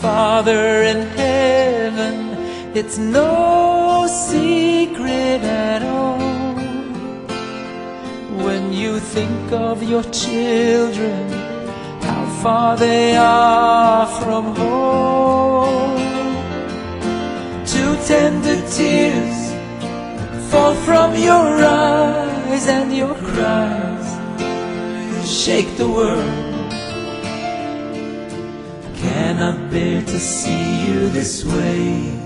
Father in heaven, it's no secret at all. When you think of your children, how far they are from home, two tender tears fall from your eyes, and your cries shake the world. Cannot bear to see you this way.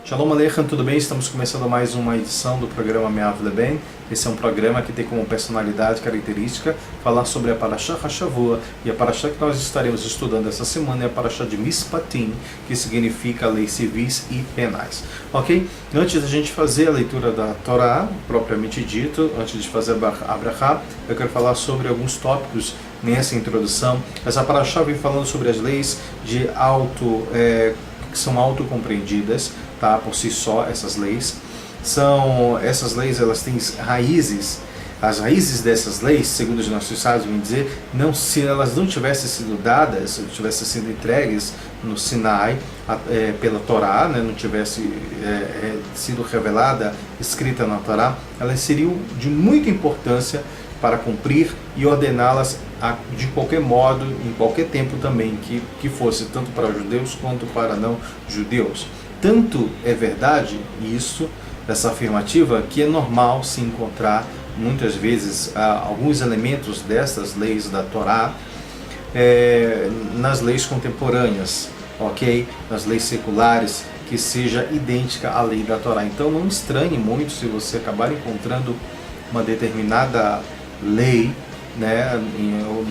Shalom Aleichem, tudo bem? Estamos começando mais uma edição do programa Me'av Leben. Esse é um programa que tem como personalidade característica falar sobre a Parashá Hashavua, e a Parashá que nós estaremos estudando essa semana é a Parashá de Mishpatim, que significa leis civis e penais. Ok? Antes da gente fazer a leitura da Torá, propriamente dito, antes de fazer a Brachá, eu quero falar sobre alguns tópicos nessa introdução. Essa Parashá vem falando sobre as leis de que são autocompreendidas, tá? Por si só, essas leis essas leis, elas têm raízes. As raízes dessas leis, segundo os nossos sábios vão dizer, se elas não tivessem sido dadas, tivessem sido entregues no Sinai pela Torá, né, não tivesse sido revelada, escrita na Torá, elas seriam de muita importância para cumprir e ordená-las de qualquer modo, em qualquer tempo também, que fosse, tanto para judeus quanto para não judeus. Tanto é verdade isso, essa afirmativa, que é normal se encontrar muitas vezes alguns elementos dessas leis da Torá nas leis contemporâneas, ok? Nas leis seculares, que seja idêntica à lei da Torá. Então não estranhe muito se você acabar encontrando uma determinada lei, né,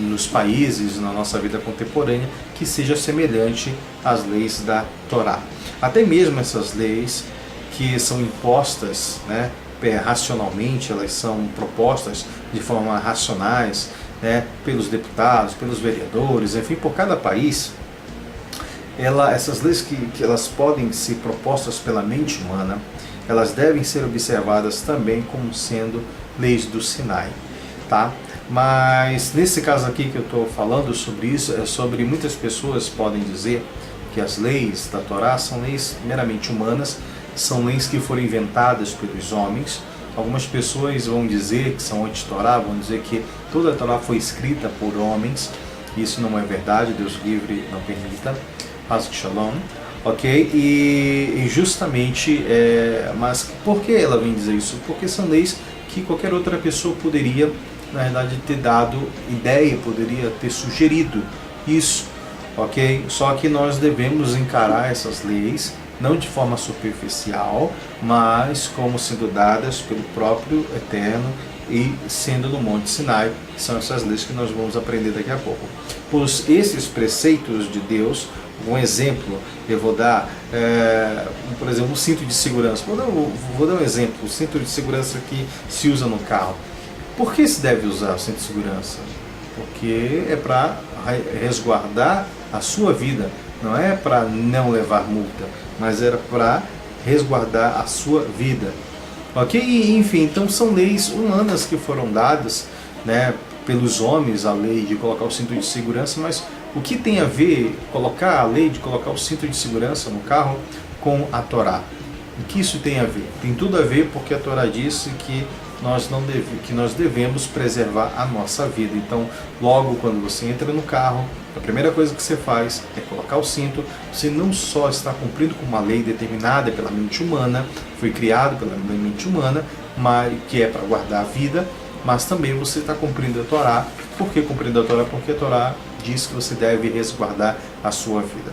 nos países, na nossa vida contemporânea, que seja semelhante às leis da Torá. Até mesmo essas leis que são impostas, né, racionalmente, elas são propostas de forma racionais, né, pelos deputados, pelos vereadores, enfim, por cada país. Essas leis que elas podem ser propostas pela mente humana, elas devem ser observadas também como sendo leis do Sinai, tá? Mas nesse caso aqui que eu estou falando sobre isso, sobre muitas pessoas podem dizer que as leis da Torá são leis meramente humanas, são leis que foram inventadas pelos homens. Algumas pessoas vão dizer que são anti-Torá, vão dizer que toda a Torá foi escrita por homens. Isso não é verdade, Deus livre, não permita. Paz e Shalom. Ok? E justamente, mas por que ela vem dizer isso? Porque são leis que qualquer outra pessoa poderia, na verdade, ter dado ideia, poderia ter sugerido isso, ok? Só que nós devemos encarar essas leis não de forma superficial, mas como sendo dadas pelo próprio Eterno e sendo no Monte Sinai. São essas leis que nós vamos aprender daqui a pouco. Pois esses preceitos de Deus, um exemplo, eu vou dar, por exemplo, um cinto de segurança. Vou dar um exemplo, o cinto de segurança que se usa no carro. Por que se deve usar o cinto de segurança? Porque é para resguardar a sua vida, não é para não levar multa, mas era para resguardar a sua vida. Ok? E, enfim, então são leis humanas que foram dadas, né, pelos homens, a lei de colocar o cinto de segurança, mas o que tem a ver colocar a lei de colocar o cinto de segurança no carro com a Torá? O que isso tem a ver? Tem tudo a ver, porque a Torá disse que nós devemos preservar a nossa vida. Então, logo quando você entra no carro, a primeira coisa que você faz é colocar o cinto. Você não só está cumprindo com uma lei determinada pela mente humana, foi criado pela mente humana, mas que é para guardar a vida, mas também você está cumprindo a Torá. Por que cumprindo a Torá? Porque a Torá diz que você deve resguardar a sua vida.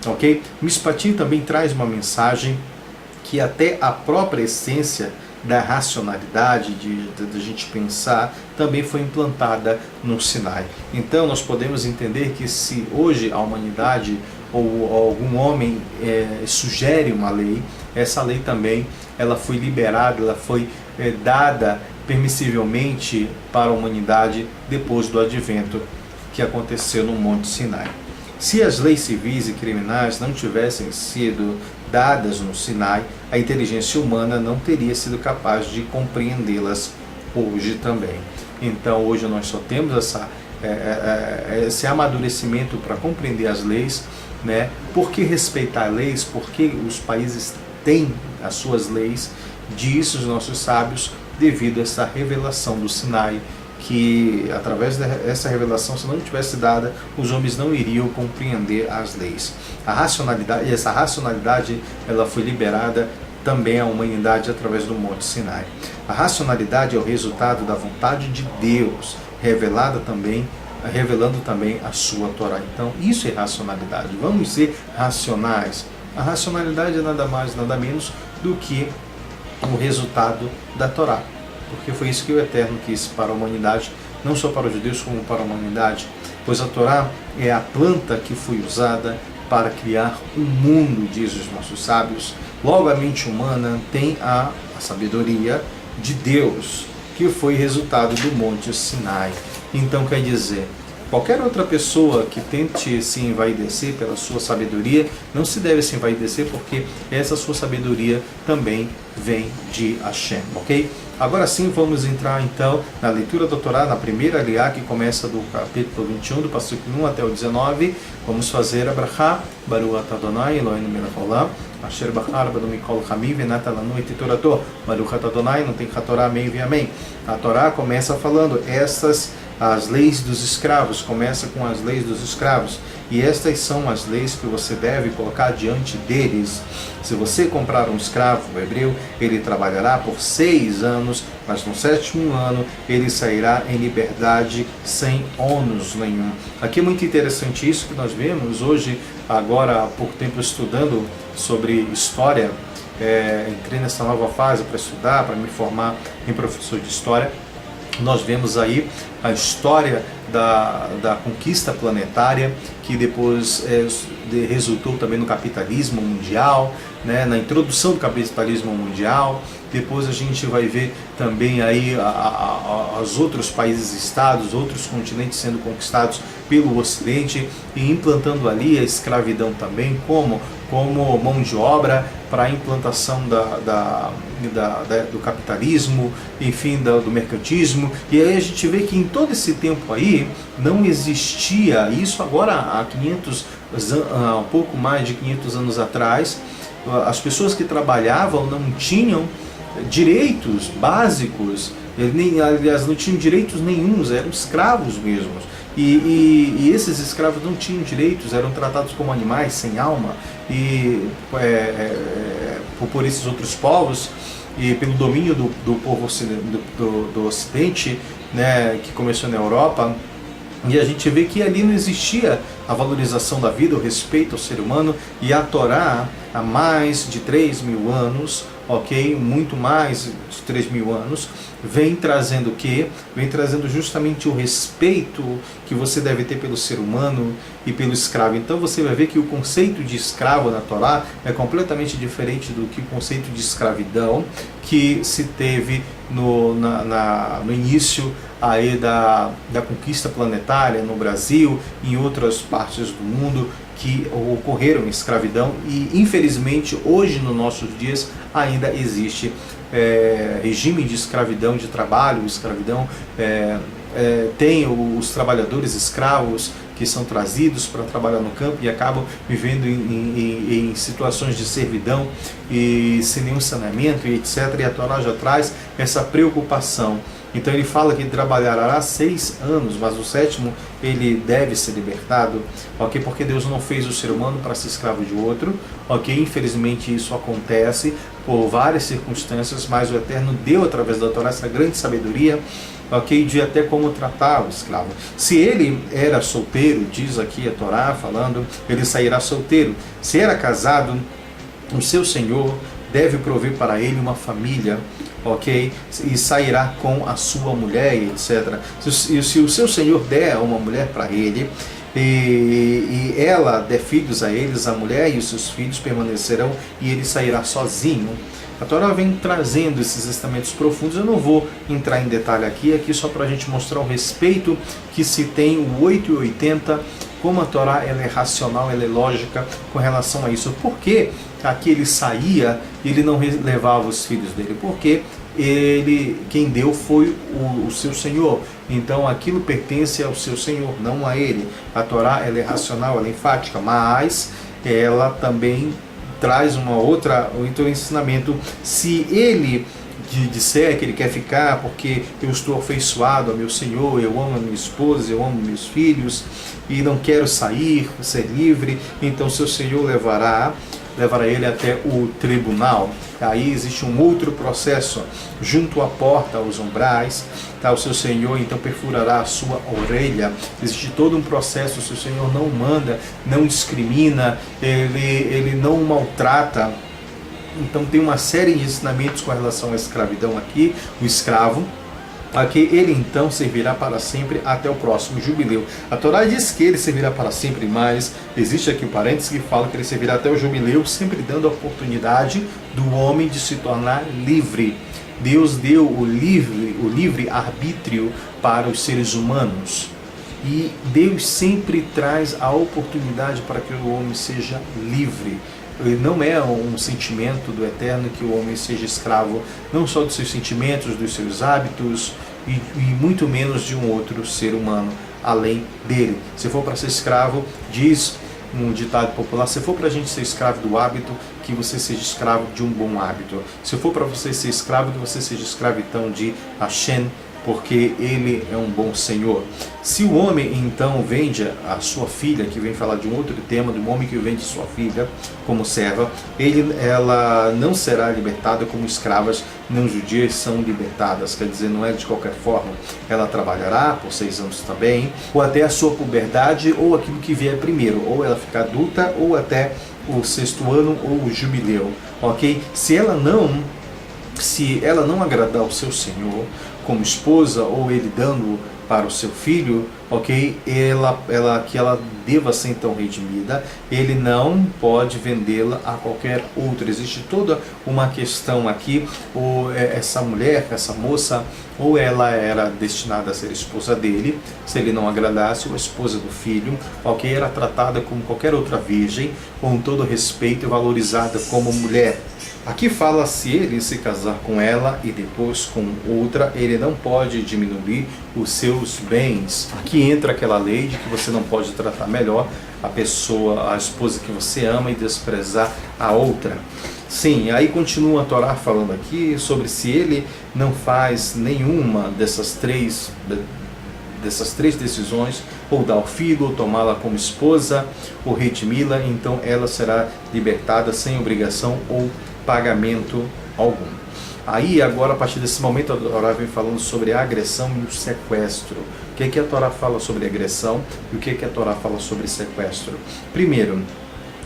Ok? Mishpatim também traz uma mensagem que até a própria essência da racionalidade, de gente pensar, também foi implantada no Sinai. Então nós podemos entender que se hoje a humanidade ou algum homem sugere uma lei, essa lei também ela foi liberada, ela foi dada permissivelmente para a humanidade depois do advento que aconteceu no Monte Sinai. Se as leis civis e criminais não tivessem sido dadas no Sinai, a inteligência humana não teria sido capaz de compreendê-las hoje também. Então hoje nós só temos esse amadurecimento para compreender as leis, né? Por que respeitar leis? Por que os países têm as suas leis? Diz os nossos sábios, devido a essa revelação do Sinai, que através dessa revelação, se não tivesse dada, os homens não iriam compreender as leis. A racionalidade, e essa racionalidade, ela foi liberada também à humanidade através do Monte Sinai. A racionalidade é o resultado da vontade de Deus, revelando também a sua Torá. Então, isso é racionalidade. Vamos ser racionais. A racionalidade é nada mais, nada menos do que o resultado da Torá. Porque foi isso que o Eterno quis para a humanidade, não só para os judeus, como para a humanidade. Pois a Torá é a planta que foi usada para criar um mundo, diz os nossos sábios. Logo, a mente humana tem a sabedoria de Deus, que foi resultado do Monte Sinai. Então, quer dizer, qualquer outra pessoa que tente se envaidecer pela sua sabedoria, não se deve se envaidecer, porque essa sua sabedoria também vem de Hashem, ok? Agora sim, vamos entrar então na leitura da Torá, na primeira aliá, que começa do capítulo 21, do versículo 1 até o 19. Vamos fazer a brachá, Baruch atah Adonai Eloheinu melech haolam, asher bachar banu mikol chami venata lanu et torato, Baruch atah Adonai, não tem Torá, amém e amém. A Torá começa falando as leis dos escravos, começa com as leis dos escravos, e estas são as leis que você deve colocar diante deles. Se você comprar um escravo, o hebreu, ele trabalhará por 6 anos, mas no 7º ano ele sairá em liberdade sem ônus nenhum. Aqui é muito interessante isso que nós vemos hoje, agora há pouco tempo estudando sobre história, entrei nessa nova fase para estudar, para me formar em professor de história. Nós vemos aí a história da conquista planetária, que depois resultou também no capitalismo mundial, né, na introdução do capitalismo mundial. Depois a gente vai ver também aí os outros países-estados, outros continentes sendo conquistados pelo Ocidente e implantando ali a escravidão também como mão de obra para a implantação do capitalismo, enfim, do mercantismo. E aí a gente vê que em todo esse tempo aí não existia isso. Agora há um pouco mais de 500 anos atrás, as pessoas que trabalhavam não tinham direitos básicos, aliás, não tinham direitos nenhuns, eram escravos mesmos. E esses escravos não tinham direitos, eram tratados como animais sem alma, e por esses outros povos, e pelo domínio do povo do Ocidente, né, que começou na Europa. E a gente vê que ali não existia a valorização da vida, o respeito ao ser humano, e a Torá, há mais de 3.000 anos, ok? Muito mais de 3.000 anos, vem trazendo o quê? Vem trazendo justamente o respeito que você deve ter pelo ser humano e pelo escravo. Então você vai ver que o conceito de escravo na Torá é completamente diferente do que o conceito de escravidão que se teve no início aí da conquista planetária no Brasil e em outras partes do mundo, que ocorreram escravidão. E infelizmente hoje nos nossos dias ainda existe regime de escravidão de trabalho, escravidão, tem os trabalhadores escravos que são trazidos para trabalhar no campo e acabam vivendo em situações de servidão e sem nenhum saneamento e etc. E a Torá já traz essa preocupação. Então ele fala que ele trabalhará 6 anos, mas o 7º ele deve ser libertado, ok? Porque Deus não fez o ser humano para ser escravo de outro, ok? Infelizmente isso acontece por várias circunstâncias, mas o Eterno deu através da Torá essa grande sabedoria, ok? De até como tratar o escravo. Se ele era solteiro, diz aqui a Torá falando, ele sairá solteiro. Se era casado, o seu senhor deve prover para ele uma família, ok? E sairá com a sua mulher, etc. Se o seu senhor der uma mulher para ele, e ela der filhos a eles, a mulher e os seus filhos permanecerão, e ele sairá sozinho. A Torá vem trazendo esses ensinamentos profundos. Eu não vou entrar em detalhe aqui só para a gente mostrar o respeito que se tem, o 8 e 80, como a Torá ela é racional, ela é lógica com relação a isso. Por que aqui ele saía e ele não levava os filhos dele? Porque quem deu foi o seu Senhor. Então aquilo pertence ao seu Senhor, não a ele. A Torá, ela é racional, ela é enfática, mas ela também traz outro ensinamento. Se ele disser que ele quer ficar porque eu estou afeiçoado ao meu Senhor, eu amo a minha esposa, eu amo meus filhos e não quero sair, ser livre, então seu Senhor levará ele até o tribunal. Aí existe um outro processo junto à porta, aos umbrais, tá? O seu Senhor então perfurará a sua orelha. Existe todo um processo. O seu Senhor não manda, não discrimina, ele não maltrata. Então tem uma série de ensinamentos com relação à escravidão aqui. O escravo, aqui, ele então servirá para sempre até o próximo jubileu. A Torá diz que ele servirá para sempre, mas existe aqui um parênteses que fala que ele servirá até o jubileu, sempre dando a oportunidade do homem de se tornar livre. Deus deu o livre arbítrio para os seres humanos. E Deus sempre traz a oportunidade para que o homem seja livre. Não é um sentimento do Eterno que o homem seja escravo, não só dos seus sentimentos, dos seus hábitos, e muito menos de um outro ser humano além dele. Se for para ser escravo, diz um ditado popular, se for para a gente ser escravo do hábito, que você seja escravo de um bom hábito. Se for para você ser escravo, que você seja escravo então de Hashem, porque ele é um bom Senhor. Se o homem então vende a sua filha, que vem falar de um outro tema, do homem que vende sua filha como serva, ela não será libertada como escravas não judias são libertadas, quer dizer, não é de qualquer forma. Ela trabalhará por 6 anos também, ou até a sua puberdade, ou aquilo que vier primeiro, ou ela ficar adulta, ou até o 6º ano, ou o jubileu, ok? Se ela não agradar o seu Senhor como esposa, ou ele dando para o seu filho, ok? Que ela deva ser então redimida, ele não pode vendê-la a qualquer outro. Existe toda uma questão aqui, ou essa mulher, essa moça, ou ela era destinada a ser esposa dele, se ele não agradasse, ou a esposa do filho, ok? Era tratada como qualquer outra virgem, com todo respeito e valorizada como mulher. Aqui fala, se ele se casar com ela e depois com outra, ele não pode diminuir os seus bens. Aqui entra aquela lei de que você não pode tratar melhor a esposa que você ama e desprezar a outra. Sim, aí continua a Torá falando aqui sobre se ele não faz nenhuma dessas três decisões, ou dar o filho, ou tomá-la como esposa, ou redimi-la, então ela será libertada sem obrigação ou pagamento algum. Aí agora, a partir desse momento, a Torá vem falando sobre a agressão e o sequestro. O que a Torá fala sobre agressão e o que a Torá fala sobre sequestro? Primeiro,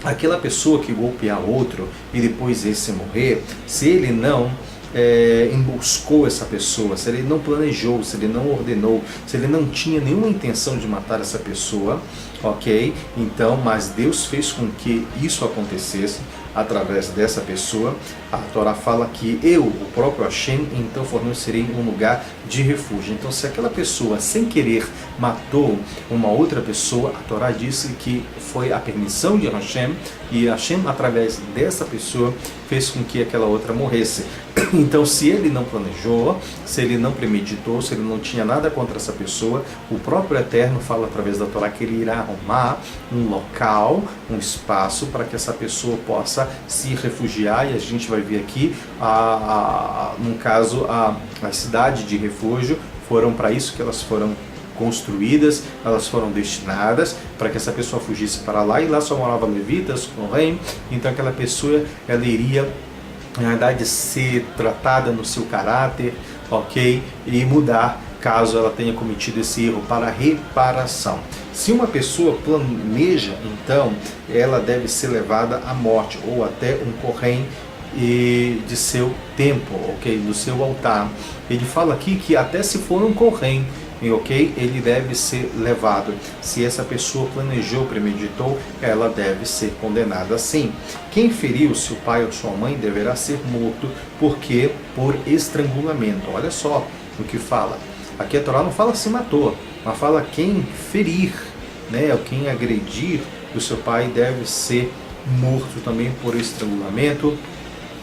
aquela pessoa que golpear outro e depois esse morrer, se ele não emboscou essa pessoa, se ele não planejou, se ele não ordenou, se ele não tinha nenhuma intenção de matar essa pessoa, ok? Então, mas Deus fez com que isso acontecesse através dessa pessoa. A Torá fala que o próprio Hashem, então fornecerei um lugar de refúgio. Então, se aquela pessoa, sem querer, matou uma outra pessoa, a Torá disse que foi a permissão de Hashem, e Hashem, através dessa pessoa, fez com que aquela outra morresse. Então, se ele não planejou, se ele não premeditou, se ele não tinha nada contra essa pessoa, o próprio Eterno fala através da Torá que ele irá arrumar um local, um espaço para que essa pessoa possa se refugiar, e a gente vai ver aqui, no caso, a cidade de refúgio, foram para isso que elas foram construídas, elas foram destinadas para que essa pessoa fugisse para lá, e lá só moravam levitas, Kohen. Então aquela pessoa, ela iria, na verdade, ser tratada no seu caráter, ok? E mudar caso ela tenha cometido esse erro, para reparação. Se uma pessoa planeja, então ela deve ser levada à morte, ou até um Kohen de seu templo, ok? Do seu altar. Ele fala aqui que até se for um Kohen, ok? Ele deve ser levado. Se essa pessoa planejou, premeditou, ela deve ser condenada sim. Quem feriu seu pai ou sua mãe deverá ser morto, porque por estrangulamento. Olha só o que fala. Aqui a Torá não fala se matou, mas fala quem ferir, né? Ou quem agredir o seu pai deve ser morto também por estrangulamento.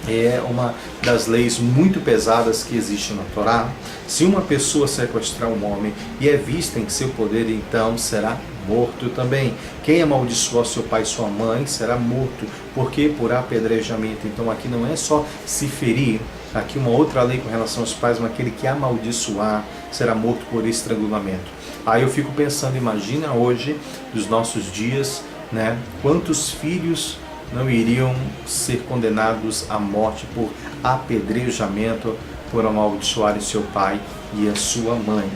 É uma das leis muito pesadas que existe na Torá. Se uma pessoa sequestrar um homem e é vista em seu poder, então será morto também. Quem amaldiçoar seu pai e sua mãe será morto, porque por apedrejamento. Então aqui não é só se ferir, aqui uma outra lei com relação aos pais, mas aquele que amaldiçoar será morto por estrangulamento. Aí eu fico pensando, imagina hoje, dos nossos dias, né, quantos filhos não iriam ser condenados à morte por apedrejamento, por amaldiçoarem seu pai e a sua mãe.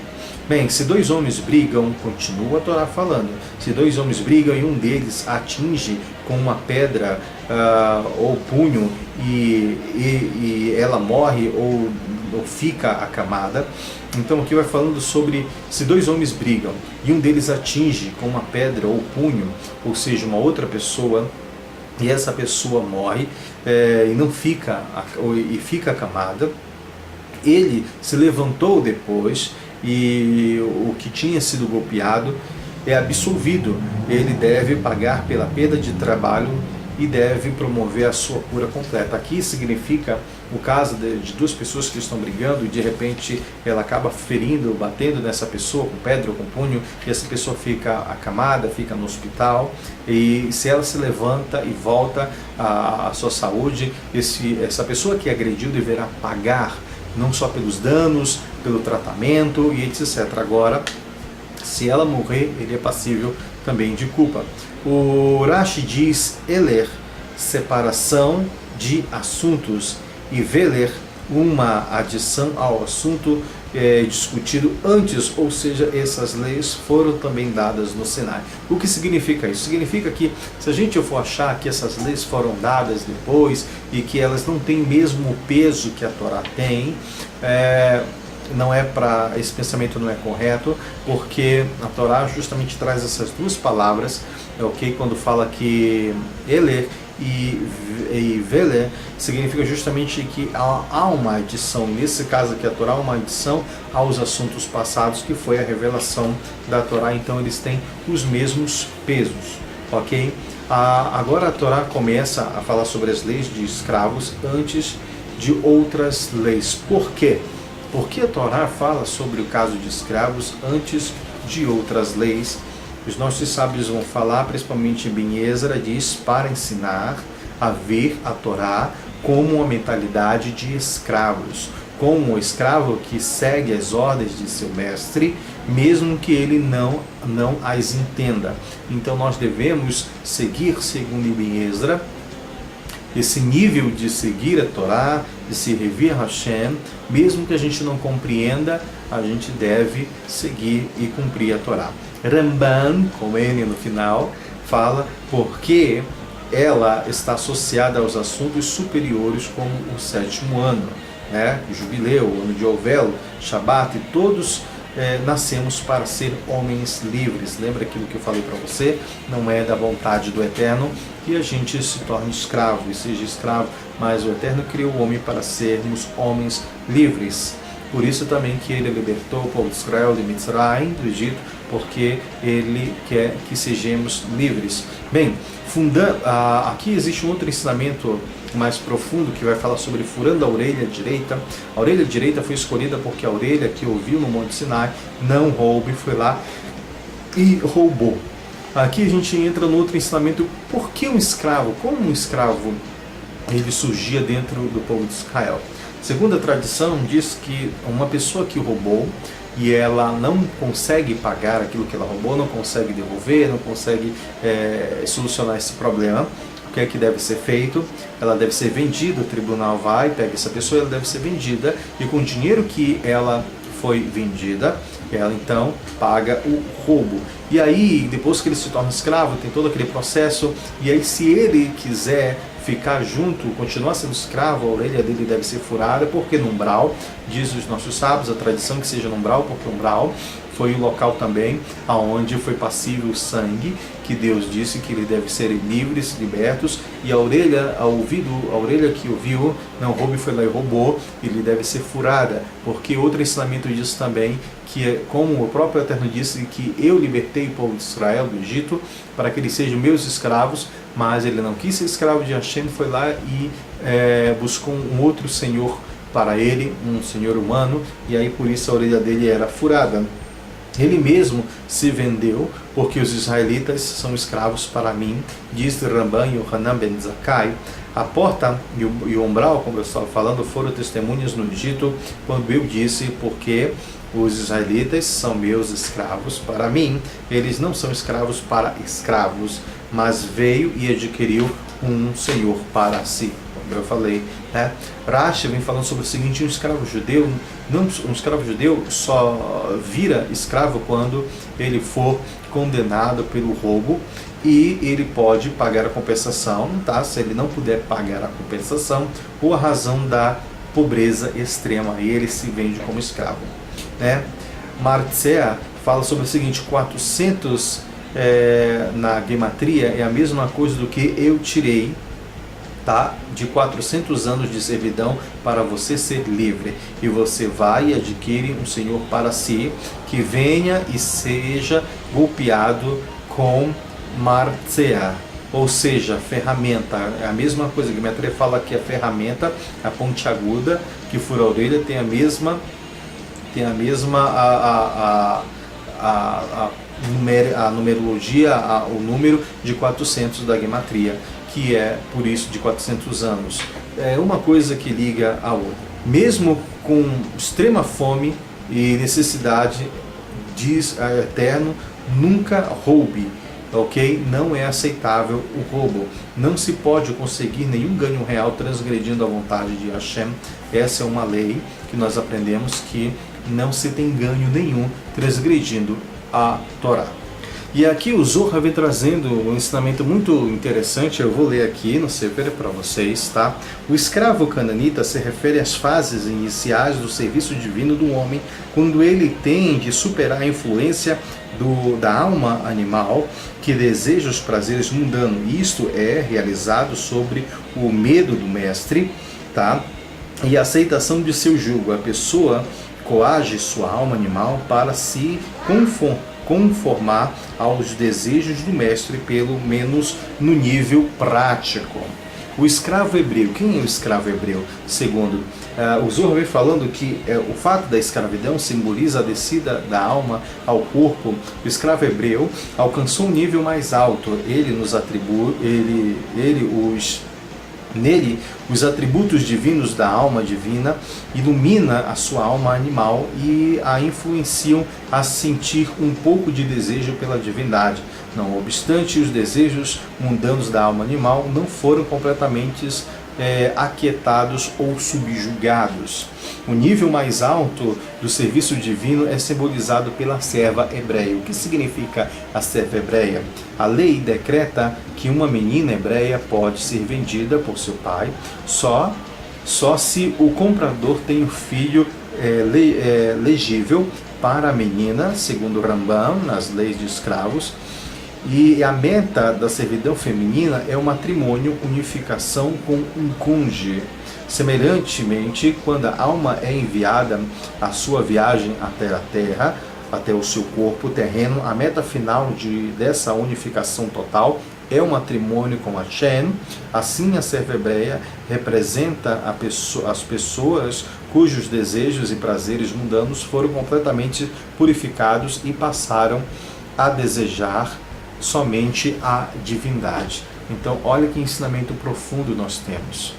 Bem, se dois homens brigam, continua a Torá falando, se dois homens brigam e um deles atinge com uma pedra ou punho e ela morre ou fica acamada. Então aqui vai falando sobre se dois homens brigam e um deles atinge com uma pedra ou punho, ou seja, uma outra pessoa, e essa pessoa morre e não fica e fica acamada, ele se levantou depois e o que tinha sido golpeado é absolvido. Ele deve pagar pela perda de trabalho e deve promover a sua cura completa. Aqui significa o caso de duas pessoas que estão brigando e de repente ela acaba ferindo, batendo nessa pessoa com pedra ou com punho, e essa pessoa fica acamada, fica no hospital, e se ela se levanta e volta à sua saúde, essa pessoa que agrediu deverá pagar não só pelos danos, pelo tratamento e etc. Agora, se ela morrer, ele é passível também de culpa. O Rashi diz eler, separação de assuntos, e veler, uma adição ao assunto discutido antes, ou seja, essas leis foram também dadas no Sinai. O que significa isso? Significa que se a gente for achar que essas leis foram dadas depois e que elas não têm mesmo o peso que a Torá tem, não é para esse pensamento não é correto, porque a Torá justamente traz essas duas palavras, ok? Quando fala que eler e veler significa justamente que há uma adição, nesse caso aqui a Torá, uma adição aos assuntos passados, que foi a revelação da Torá, então eles têm os mesmos pesos, ok? Agora a Torá começa a falar sobre as leis de escravos antes de outras leis. Por quê? Porque a Torá fala sobre o caso de escravos antes de outras leis. Os nossos sábios vão falar, principalmente em Ezra, diz para ensinar a ver a Torá como uma mentalidade de escravos, como um escravo que segue as ordens de seu mestre, mesmo que ele não as entenda. Então nós devemos seguir, segundo Ibn Ezra, esse nível de seguir a Torá, de se revir a Hashem, mesmo que a gente não compreenda, a gente deve seguir e cumprir a Torá. Ramban, com N no final, fala porque ela está associada aos assuntos superiores como o sétimo ano, né? O jubileu, o ano de Yovel, Shabat, e todos nascemos para ser homens livres. Lembra aquilo que eu falei para você? Não é da vontade do Eterno que a gente se torne escravo e seja escravo, mas o Eterno criou o homem para sermos homens livres. Por isso também que ele libertou o povo de Israel de Mitzrayim, do Egito, porque ele quer que sejamos livres. Bem, aqui existe um outro ensinamento mais profundo que vai falar sobre furando a orelha direita. A orelha direita foi escolhida porque a orelha que ouviu no Monte Sinai não roube, foi lá e roubou. Aqui a gente entra no outro ensinamento. Por que um escravo? Como um escravo ele surgia dentro do povo de Israel? Segundo a tradição, diz que uma pessoa que roubou e ela não consegue pagar aquilo que ela roubou, não consegue devolver, não consegue solucionar esse problema, o que é que deve ser feito? Ela deve ser vendida, o tribunal vai, pega essa pessoa, ela deve ser vendida, e com o dinheiro que ela foi vendida, ela então paga o roubo. E aí, depois que ele se torna escravo, tem todo aquele processo, e aí se ele quiser ficar junto, continuar sendo escravo, a orelha dele deve ser furada, porque no umbral, diz os nossos sábios, a tradição que seja no umbral, porque o umbral foi o local também aonde foi passível o sangue, que Deus disse que eles devem ser livres, libertos, e a orelha que ouviu, não roube, foi lá e roubou, ele deve ser furada, porque outro ensinamento diz também que é como o próprio Eterno disse, que eu libertei o povo de Israel do Egito para que eles sejam meus escravos, mas ele não quis ser escravo de Hashem, foi lá e buscou um outro senhor para ele, um senhor humano, e aí por isso a orelha dele era furada. Ele mesmo se vendeu, porque os israelitas são escravos para mim, diz Ramban Yohanan ben Zakkai. A porta e o umbral, como eu estava falando, foram testemunhas no Egito, quando eu disse, porque os israelitas são meus escravos para mim. Eles não são escravos para escravos, mas veio e adquiriu um senhor para si, como eu falei, né? Rashi vem falando sobre o seguinte: um escravo judeu só vira escravo quando ele for condenado pelo roubo, e ele pode pagar a compensação, tá? Se ele não puder pagar a compensação, ou a razão da pobreza extrema, aí ele se vende como escravo, né? Martzea fala sobre o seguinte: 400 na gematria é a mesma coisa do que eu tirei, tá? De 400 anos de servidão para você ser livre, e você vai e adquire um senhor para si, que venha e seja golpeado com Martzea, ou seja, ferramenta. É a mesma coisa que a Gematria fala, que a ferramenta, a pontiaguda que fura a orelha, tem a mesma numerologia, o número de 400 da Gematria, que é por isso de 400 anos. É uma coisa que liga a outra. Mesmo com extrema fome e necessidade, diz a Eterno, nunca roube, ok? Não é aceitável o roubo. Não se pode conseguir nenhum ganho real transgredindo a vontade de Hashem. Essa é uma lei que nós aprendemos, que não se tem ganho nenhum transgredindo a Torá. E aqui o Zohar vem trazendo um ensinamento muito interessante. Eu vou ler aqui no Sefer para vocês, tá? O escravo cananita se refere às fases iniciais do serviço divino do homem, quando ele tem de superar a influência da alma animal, que deseja os prazeres mundanos. Isto é realizado sobre o medo do mestre, tá? E a aceitação de seu jugo. A pessoa coage sua alma animal para se conformar aos desejos do mestre, pelo menos no nível prático. O escravo hebreu. Quem é o escravo hebreu? Segundo, o Zohar vem falando que o fato da escravidão simboliza a descida da alma ao corpo. O escravo hebreu alcançou um nível mais alto. Nele, os atributos divinos da alma divina ilumina a sua alma animal e a influenciam a sentir um pouco de desejo pela divindade. Não obstante, os desejos mundanos da alma animal não foram completamente aquietados ou subjugados. O nível mais alto do serviço divino é simbolizado pela serva hebreia. O que significa a serva hebreia? A lei decreta que uma menina hebreia pode ser vendida por seu pai só se o comprador tem um filho legível para a menina, segundo Ramban, nas leis de escravos. E a meta da servidão feminina é o matrimônio, unificação com um cônjuge. Semelhantemente, quando a alma é enviada à sua viagem até a terra, até o seu corpo terreno, a meta final dessa unificação total é o matrimônio com Hashem. Assim, a serva hebreia representa as pessoas cujos desejos e prazeres mundanos foram completamente purificados e passaram a desejar somente a divindade. Então, olha que ensinamento profundo nós temos.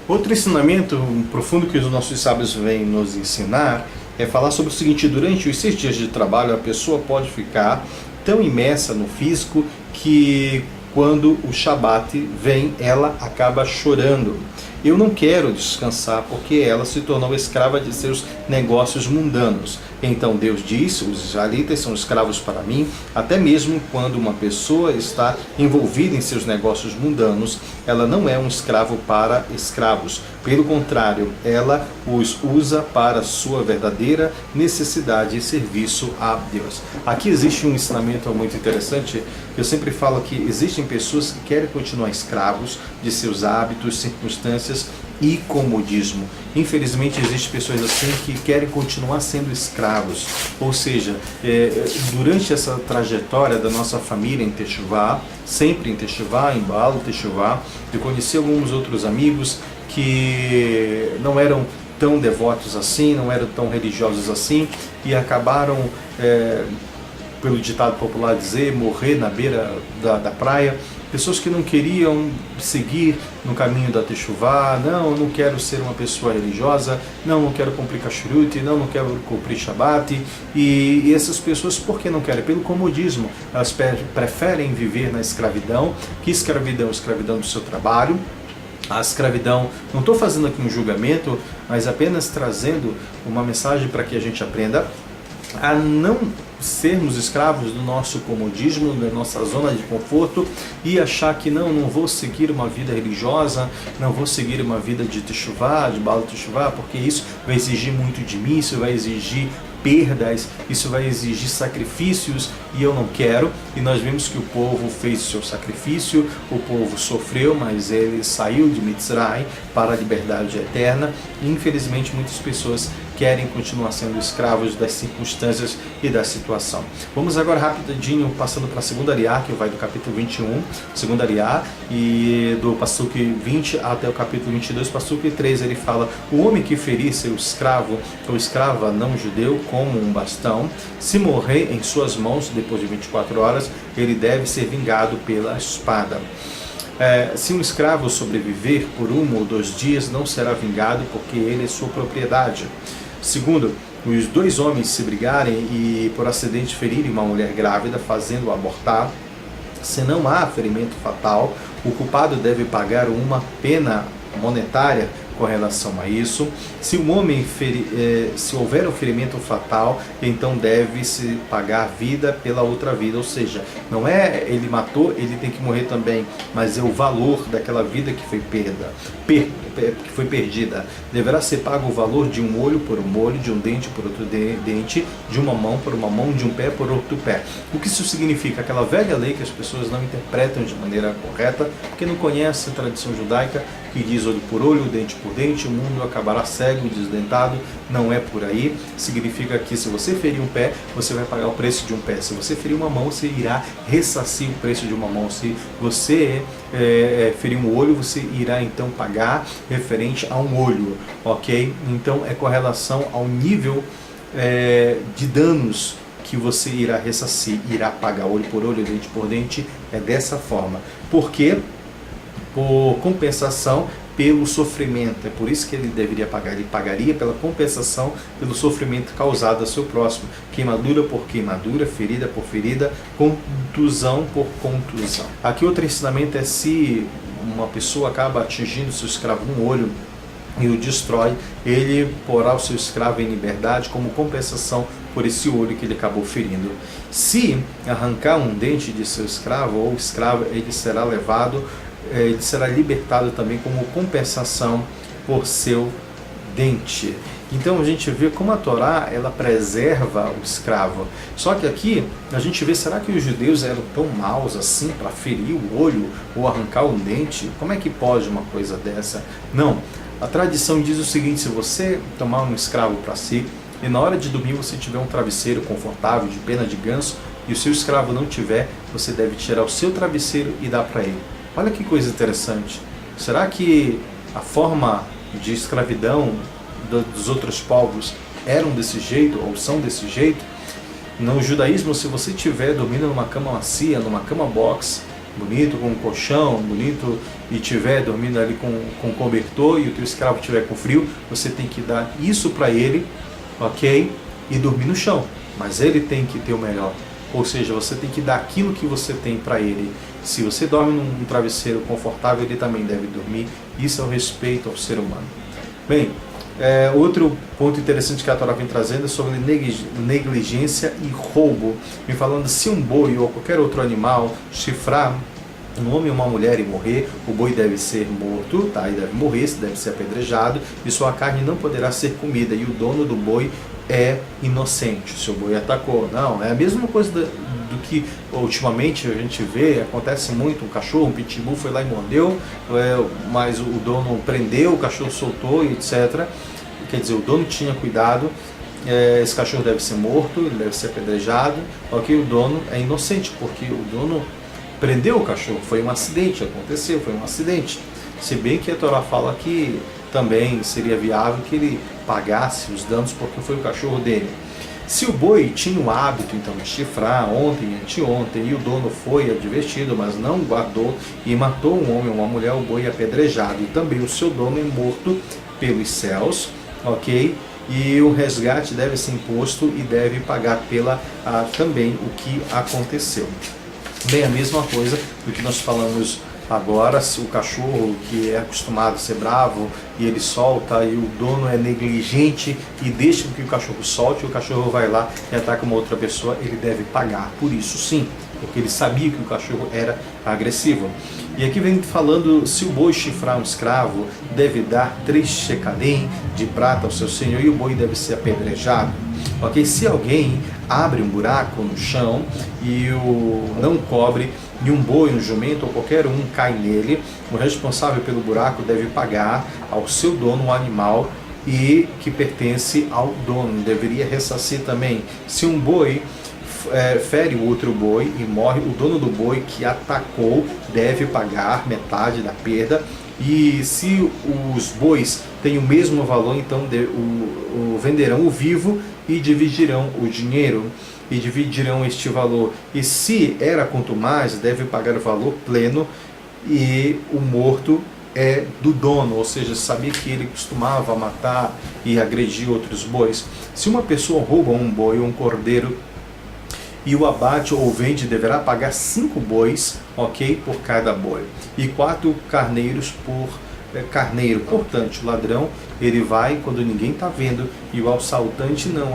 Outro ensinamento profundo que os nossos sábios vêm nos ensinar é falar sobre o seguinte: durante os 6 dias de trabalho, a pessoa pode ficar tão imersa no físico que quando o Shabat vem, ela acaba chorando. Eu não quero descansar, porque ela se tornou escrava de seus negócios mundanos. Então Deus disse: os israelitas são escravos para mim. Até mesmo quando uma pessoa está envolvida em seus negócios mundanos, ela não é um escravo para escravos. Pelo contrário, ela os usa para sua verdadeira necessidade e serviço a Deus. Aqui existe um ensinamento muito interessante. Eu sempre falo que existem pessoas que querem continuar escravos de seus hábitos, circunstâncias, circunstâncias e comodismo. Infelizmente, existem pessoas assim que querem continuar sendo escravos. Ou seja, durante essa trajetória da nossa família em Techuvá, sempre em Techuvá, em Baal Techuvá, eu conheci alguns outros amigos que não eram tão devotos assim, não eram tão religiosos assim, e acabaram, pelo ditado popular dizer, morrer na beira da praia. Pessoas que não queriam seguir no caminho da Techuvá, não, eu não quero ser uma pessoa religiosa, não quero cumprir Kashrut, não quero cumprir Shabbat. E essas pessoas, por que não querem? Pelo comodismo. Elas preferem viver na escravidão. Que escravidão? Escravidão do seu trabalho. A escravidão, não estou fazendo aqui um julgamento, mas apenas trazendo uma mensagem para que a gente aprenda a não sermos escravos do nosso comodismo, da nossa zona de conforto e achar que não vou seguir uma vida religiosa, não vou seguir uma vida de Techuvá, de Baal Techuvá, porque isso vai exigir muito de mim, isso vai exigir perdas, isso vai exigir sacrifícios e eu não quero. E nós vimos que o povo fez o seu sacrifício, o povo sofreu, mas ele saiu de Mitzrayim para a liberdade eterna. E infelizmente muitas pessoas querem continuar sendo escravos das circunstâncias e da situação. Vamos agora rapidinho passando para a segunda Ariá, que vai do capítulo 21, segunda Ariá, e do Passuque 20 até o capítulo 22, Passuque 3, ele fala: o homem que ferir seu escravo ou escrava não judeu como um bastão, se morrer em suas mãos depois de 24 horas, ele deve ser vingado pela espada. Se um escravo sobreviver por 1 ou 2 dias, não será vingado, porque ele é sua propriedade. Segundo, os 2 homens se brigarem e por acidente ferirem uma mulher grávida, fazendo-a abortar, se não há ferimento fatal, o culpado deve pagar uma pena monetária com relação a isso. Se um homem se houver um ferimento fatal, então deve-se pagar vida pela outra vida, ou seja, não é ele matou, ele tem que morrer também, mas é o valor daquela vida que foi perdida. Deverá ser pago o valor de um olho por um olho, de um dente por outro dente, de uma mão por uma mão, de um pé por outro pé. O que isso significa? Aquela velha lei que as pessoas não interpretam de maneira correta, porque não conhecem a tradição judaica, que diz olho por olho, dente por dente, o mundo acabará cego e desdentado. Não é por aí. Significa que se você ferir um pé, você vai pagar o preço de um pé. Se você ferir uma mão, você irá ressarcir o preço de uma mão. Se você ferir um olho, você irá então pagar referente a um olho, ok? Então é com relação ao nível de danos que você irá ressarcir, irá pagar olho por olho, dente por dente, é dessa forma. Por quê? Por compensação pelo sofrimento. É por isso que ele deveria pagar. Ele pagaria pela compensação pelo sofrimento causado ao seu próximo. Queimadura por queimadura, ferida por ferida, contusão por contusão. Aqui outro ensinamento é: se uma pessoa acaba atingindo seu escravo um olho e o destrói, ele porá o seu escravo em liberdade como compensação por esse olho que ele acabou ferindo. Se arrancar um dente de seu escravo ou escravo, ele será levado, ele será libertado também como compensação por seu dente. Então a gente vê como a Torá, ela preserva o escravo. Só que aqui a gente vê, será que os judeus eram tão maus assim para ferir o olho ou arrancar um dente? Como é que pode uma coisa dessa? Não. A tradição diz o seguinte: se você tomar um escravo para si e na hora de dormir você tiver um travesseiro confortável de pena de ganso e o seu escravo não tiver, você deve tirar o seu travesseiro e dar para ele. Olha que coisa interessante. Será que a forma de escravidão dos outros povos eram desse jeito ou são desse jeito? No judaísmo, se você estiver dormindo numa cama macia, numa cama box, bonito, com um colchão bonito, e estiver dormindo ali com cobertor e o teu escravo estiver com frio, você tem que dar isso para ele, ok? E dormir no chão. Mas ele tem que ter o melhor. Ou seja, você tem que dar aquilo que você tem para ele. Se você dorme num travesseiro confortável, ele também deve dormir. Isso é o respeito ao ser humano. Bem, outro ponto interessante que a Torá vem trazendo é sobre negligência e roubo. Vem falando: se um boi ou qualquer outro animal chifrar um homem ou uma mulher e morrer, o boi deve ser morto, tá? E deve morrer, deve ser apedrejado, e sua carne não poderá ser comida, e o dono do boi é inocente. Se o boi atacou, não, é a mesma coisa do que ultimamente a gente vê, acontece muito, um cachorro, um pitbull foi lá e mordeu, mas o dono prendeu, o cachorro soltou, etc. Quer dizer, o dono tinha cuidado, esse cachorro deve ser morto, ele deve ser apedrejado, ok? O dono é inocente, porque o dono prendeu o cachorro, foi um acidente, aconteceu, foi um acidente. Se bem que a Torá fala que também seria viável que ele pagasse os danos porque foi o cachorro dele. Se o boi tinha o hábito então de chifrar ontem, anteontem, e o dono foi advertido, mas não guardou e matou um homem ou uma mulher, o boi é apedrejado. E também o seu dono é morto pelos céus, ok? E o resgate deve ser imposto e deve pagar também o que aconteceu. Bem, a mesma coisa do que nós falamos agora, se o cachorro que é acostumado a ser bravo e ele solta e o dono é negligente e deixa que o cachorro solte, o cachorro vai lá e ataca uma outra pessoa, ele deve pagar por isso sim, porque ele sabia que o cachorro era agressivo. E aqui vem falando, se o boi chifrar um escravo, deve dar 3 shecalim de prata ao seu senhor e o boi deve ser apedrejado. Ok? Se alguém abre um buraco no chão e não cobre, e um boi, um jumento ou qualquer um cai nele, o responsável pelo buraco deve pagar ao seu dono o animal e que pertence ao dono. Deveria ressarcir também. Se um boi fere o outro boi e morre, o dono do boi que atacou deve pagar metade da perda. E se os bois têm o mesmo valor, então venderão o vivo e dividirão o dinheiro e dividirão este valor. E se era quanto mais, deve pagar o valor pleno, e o morto é do dono, ou seja, sabia que ele costumava matar e agredir outros bois. Se uma pessoa rouba um boi ou um cordeiro e o abate ou vende, deverá pagar 5 bois, ok, por cada boi, e 4 carneiros por carneiro. Portanto, o ladrão, ele vai quando ninguém está vendo, e o assaltante não,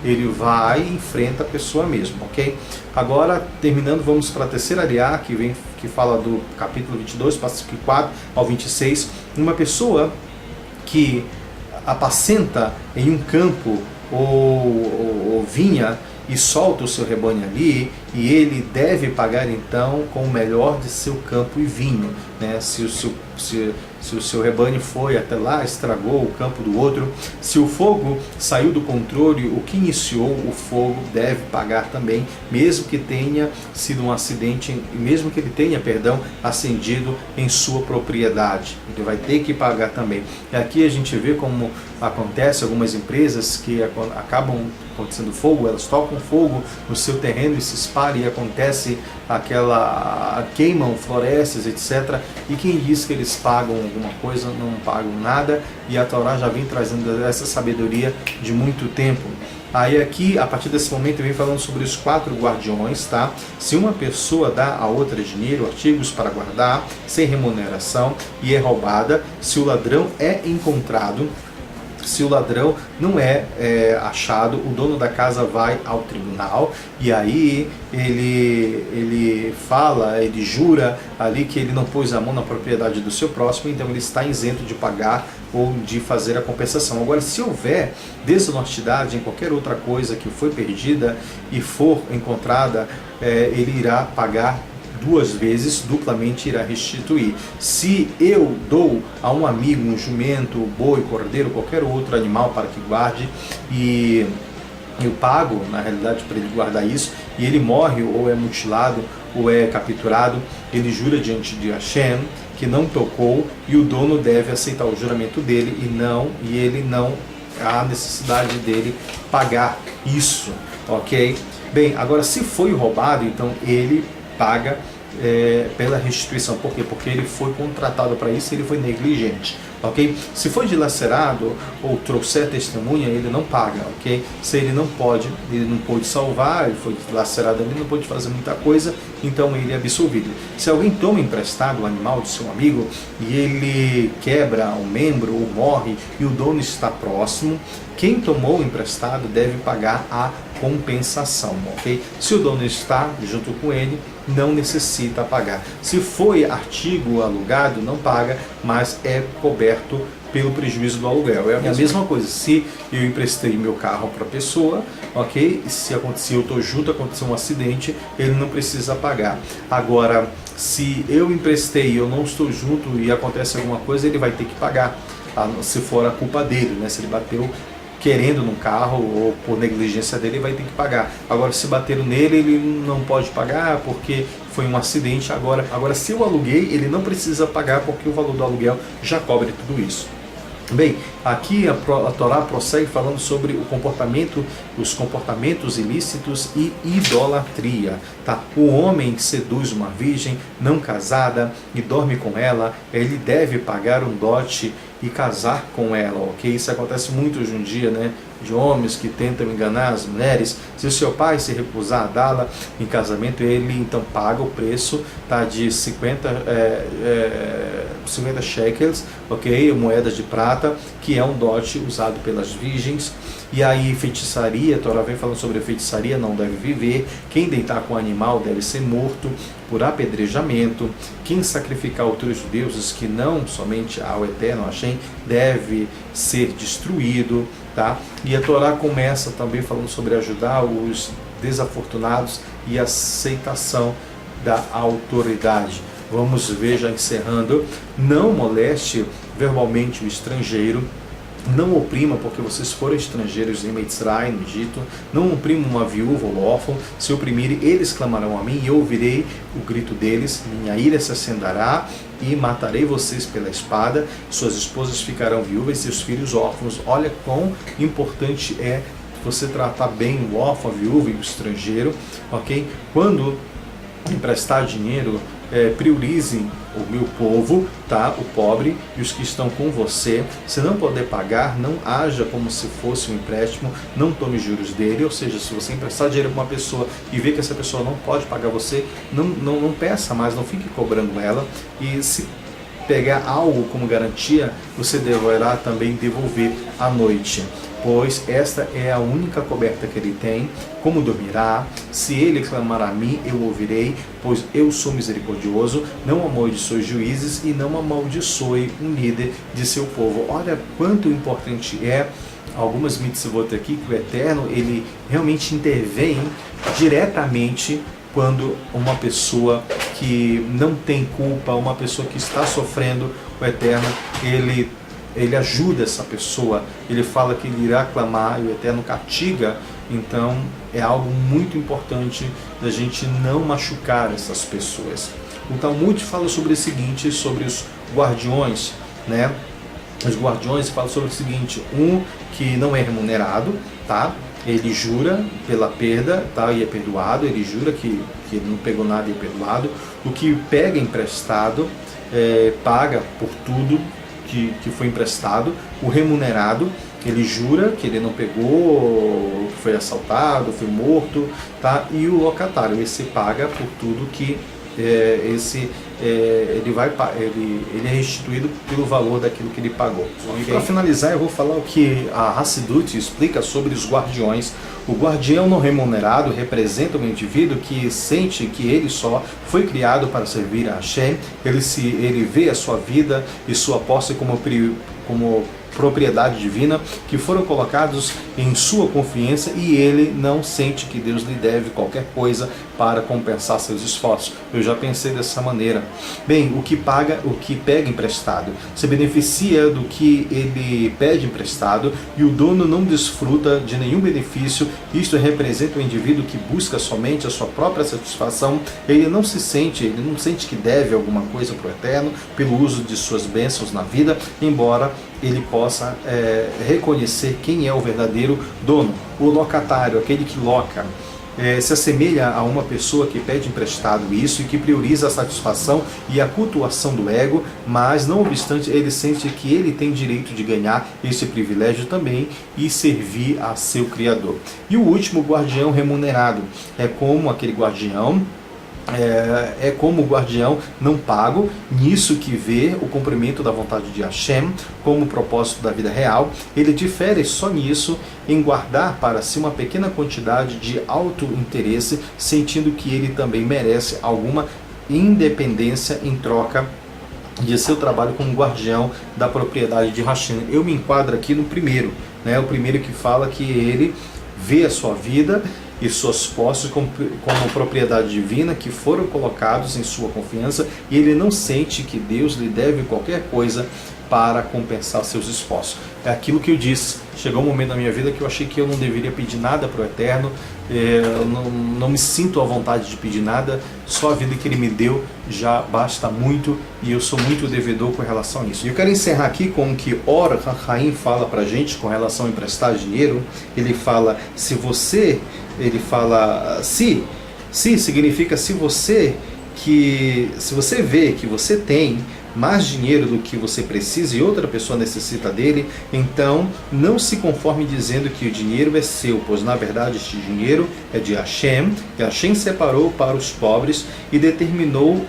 ele vai e enfrenta a pessoa mesmo, ok? Agora, terminando, vamos para a terceira aliá, que fala do capítulo 22, versículo 4 ao 26. Uma pessoa que apacenta em um campo ou vinha e solta o seu rebanho ali, e ele deve pagar então com o melhor de seu campo e vinho, né? Se o seu rebanho foi até lá, estragou o campo do outro, se o fogo saiu do controle, o que iniciou o fogo deve pagar também, mesmo que tenha sido um acidente, mesmo que ele tenha, acendido em sua propriedade, ele vai ter que pagar também. E aqui a gente vê como acontece algumas empresas que acabam acontecendo fogo, elas tocam fogo no seu terreno e se espalha, e acontece queimam florestas, etc. E quem diz que eles pagam alguma coisa, não pagam nada, e a Torá já vem trazendo essa sabedoria de muito tempo. Aí aqui, a partir desse momento, vem falando sobre os 4 guardiões, tá? Se uma pessoa dá a outra dinheiro, artigos para guardar, sem remuneração, e é roubada, se o ladrão é encontrado, se o ladrão não é achado, o dono da casa vai ao tribunal, e aí ele jura ali que ele não pôs a mão na propriedade do seu próximo, então ele está isento de pagar ou de fazer a compensação. Agora, se houver desonestidade em qualquer outra coisa que foi perdida e for encontrada, ele irá pagar 2 vezes, duplamente irá restituir. Se eu dou a um amigo um jumento, boi, cordeiro, qualquer outro animal para que guarde, e eu pago, na realidade, para ele guardar isso, e ele morre, ou é mutilado, ou é capturado, ele jura diante de Hashem que não tocou, e o dono deve aceitar o juramento dele, e ele não há necessidade dele pagar isso, ok? Bem, agora, se foi roubado, então ele paga pela restituição. Por quê? Porque ele foi contratado para isso, ele foi negligente, ok? Se foi dilacerado ou trouxer testemunha, ele não paga, ok? Se ele não pôde salvar, ele foi dilacerado, ele não pôde fazer muita coisa, então ele é absolvido. Se alguém toma emprestado o animal do seu amigo e ele quebra um membro ou morre e o dono está próximo, quem tomou o emprestado deve pagar a compensação, ok? Se o dono está junto com ele, não necessita pagar. Se foi artigo alugado, não paga, mas é coberto pelo prejuízo do aluguel. É a mesma coisa, se eu emprestei meu carro para a pessoa, ok? Se eu estou junto, aconteceu um acidente, ele não precisa pagar. Agora, se eu emprestei e eu não estou junto e acontece alguma coisa, ele vai ter que pagar, se for a culpa dele, né? Se ele bateu querendo no carro ou por negligência dele, ele vai ter que pagar. Agora, se bateram nele, ele não pode pagar porque foi um acidente. Agora, se eu aluguei, ele não precisa pagar porque o valor do aluguel já cobre tudo isso. Bem, aqui a Torá prossegue falando sobre os comportamentos ilícitos e idolatria. Tá? O homem que seduz uma virgem não casada e dorme com ela, ele deve pagar um dote e casar com ela, ok? Isso acontece muito hoje em dia, né? De homens que tentam enganar as mulheres. Se o seu pai se recusar a dá-la em casamento, ele então paga o preço, tá, de 50 shekels, ok? Moedas de prata, que é um dote usado pelas virgens. E aí feitiçaria, a Torá vem falando sobre a feitiçaria, não deve viver. Quem deitar com o animal deve ser morto por apedrejamento. Quem sacrificar outros deuses que não somente ao Eterno, Hashem, deve ser destruído. Tá? E a Torá começa também falando sobre ajudar os desafortunados e aceitação da autoridade. Vamos ver, já encerrando, não moleste verbalmente o estrangeiro, não oprima, porque vocês foram estrangeiros em Mitzray, no Egito, não oprima uma viúva ou órfão, se oprimirem, eles clamarão a mim e eu ouvirei o grito deles, minha ira se acenderá e matarei vocês pela espada, suas esposas ficarão viúvas e seus filhos órfãos. Olha quão importante é você tratar bem o órfão, a viúva e o estrangeiro, ok? Quando emprestar dinheiro, priorize o meu povo, tá? O pobre e os que estão com você. Se não puder pagar, não haja como se fosse um empréstimo, não tome juros dele, ou seja, se você emprestar dinheiro para uma pessoa e ver que essa pessoa não pode pagar você, não peça mais, não fique cobrando ela, e se pegar algo como garantia, você deverá também devolver à noite, pois esta é a única coberta que ele tem. Como dormirá? Se ele clamar a mim, eu ouvirei, pois eu sou misericordioso, não amaldiçoe juízes e não amaldiçoe um líder de seu povo. Olha quanto importante é algumas mitzvot aqui, que o Eterno, ele realmente intervém diretamente quando uma pessoa que não tem culpa, uma pessoa que está sofrendo, o Eterno, ele ajuda essa pessoa, ele fala que ele irá clamar e o Eterno castiga. Então é algo muito importante da gente não machucar essas pessoas. O Talmud fala sobre o seguinte, sobre os guardiões, né? Os guardiões falam sobre o seguinte: um que não é remunerado, tá? Ele jura pela perda, tá? E é perdoado. Ele jura que ele não pegou nada e é perdoado. O que pega emprestado, paga por tudo que foi emprestado. O remunerado, ele jura que ele não pegou, que foi assaltado, foi morto, tá? E o locatário, esse paga por tudo que ele é restituído pelo valor daquilo que ele pagou. Okay? E para finalizar, eu vou falar o que a Hassidut explica sobre os guardiões. O guardião não remunerado representa um indivíduo que sente que ele só foi criado para servir a Hashem. Ele vê a sua vida e sua posse como propriedade divina, que foram colocados em sua confiança, e ele não sente que Deus lhe deve qualquer coisa para compensar seus esforços. Eu já pensei dessa maneira. Bem, o que pega emprestado se beneficia do que ele pede emprestado, e o dono não desfruta de nenhum benefício. Isto representa um indivíduo que busca somente a sua própria satisfação. Ele não sente que deve alguma coisa para o Eterno pelo uso de suas bênçãos na vida, embora ele possa reconhecer quem é o verdadeiro dono. O locatário, aquele que loca, se assemelha a uma pessoa que pede emprestado isso e que prioriza a satisfação e a cultuação do ego, mas não obstante ele sente que ele tem direito de ganhar esse privilégio também e servir a seu Criador. E o último, guardião remunerado, é como aquele guardião como o guardião não pago, nisso que vê o cumprimento da vontade de Hashem como propósito da vida real. Ele difere só nisso, em guardar para si uma pequena quantidade de alto interesse, sentindo que ele também merece alguma independência em troca de seu trabalho como guardião da propriedade de Hashem. Eu me enquadro aqui no primeiro, né? O primeiro que fala que ele vê a sua vida e suas posses como propriedade divina, que foram colocados em sua confiança, e ele não sente que Deus lhe deve qualquer coisa para compensar seus esforços. É aquilo que eu disse, chegou um momento na minha vida que eu achei que eu não deveria pedir nada para o Eterno, eu não me sinto à vontade de pedir nada, só a vida que Ele me deu já basta muito, e eu sou muito devedor com relação a isso. E eu quero encerrar aqui com o que Or HaChaim fala para a gente com relação a emprestar dinheiro. Ele fala, se significa se você vê que você tem mais dinheiro do que você precisa e outra pessoa necessita dele, então não se conforme dizendo que o dinheiro é seu, pois na verdade este dinheiro é de Hashem, que Hashem separou para os pobres e terminou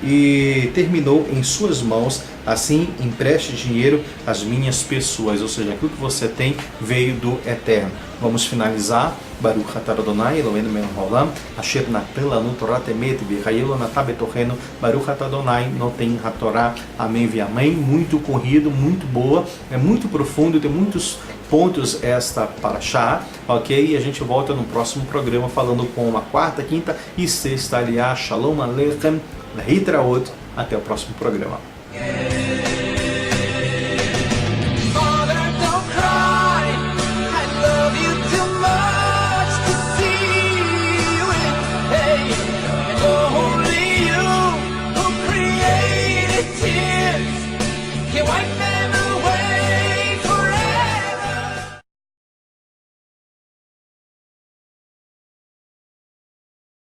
em suas mãos. Assim, empreste dinheiro às minhas pessoas, ou seja, aquilo que você tem veio do Eterno. Vamos finalizar. Baruch atah Adonai Eloheinu melech haolam, asher natan lanu torat emet v'chayil lanatah betochenu, Baruch atah Adonai noten hatorá. Amém e amém. Muito corrido, muito boa, é muito profundo, tem muitos pontos esta paraxá, ok? E a gente volta no próximo programa falando com a quarta, quinta e sexta aliá. Shalom Aleichem, Leitraot. Até o próximo programa. Wipe